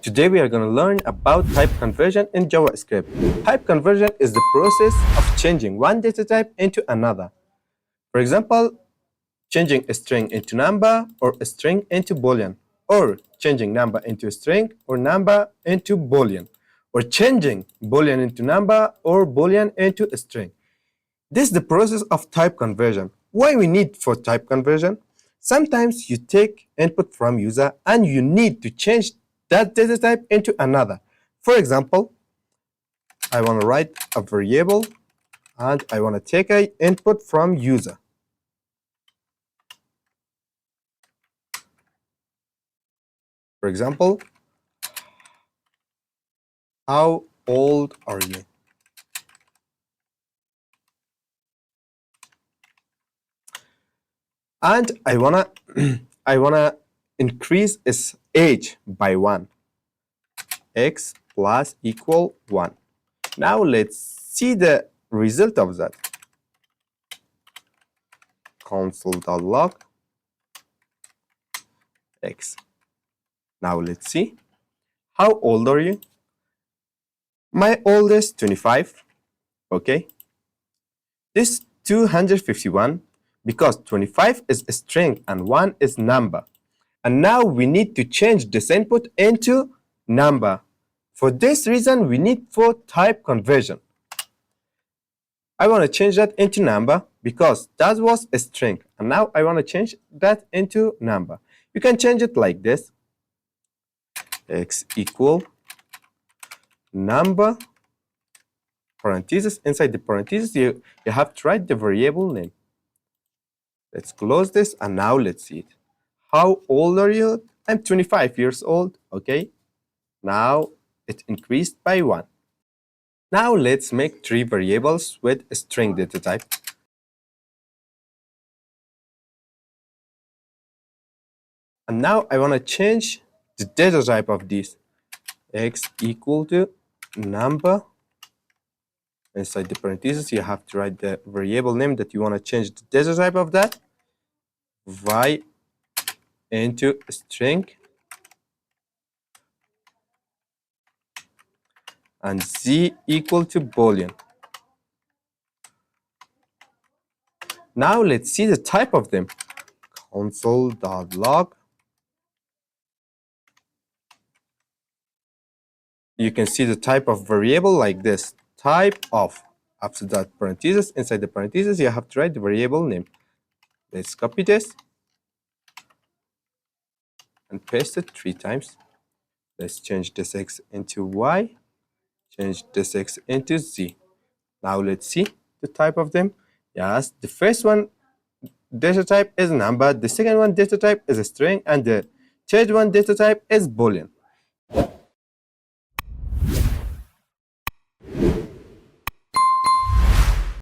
Today we are going to learn about type conversion in JavaScript. Type conversion is the process of changing one data type into another. For example, changing a string into number or a string into boolean, or changing number into a string or number into boolean, or changing boolean into number or boolean into a string. This is the process of type conversion. Why we need for type conversion? Sometimes you take input from user and you need to change that data type into another. For example, I want to write a variable and I want to take an input from user. For example, how old are you? And I wanna I wanna increase its age by 1. X plus equal 1. Now let's see the result of that. Console.log x. Now let's see. How old are you? My oldest 25. Okay. This 251 because 25 is a string and 1 is number. And now we need to change this input into number. For this reason, we need for type conversion. I want to change that into number because that was a string. And now I want to change that into number. You can change it like this. X equal number, parentheses. Inside the parentheses, you have to write the variable name. Let's close this, and now let's see it. How old are you? I'm 25 years old. Okay. Now it increased by 1. Now let's make 3 variables with a string data type. And now I want to change the data type of these. X equal to number. Inside the parentheses, you have to write the variable name that you want to change the data type of that. Y into a string. And z equal to boolean. Now let's see the type of them. Console.log. You can see the type of variable like this. Type of. After that parentheses, inside the parentheses, you have to write the variable name. Let's copy this and paste it 3 times. Let's change this x into y. Change this x into z. Now let's see the type of them. Yes, the first one data type is number, the second one data type is a string, and the third one data type is boolean.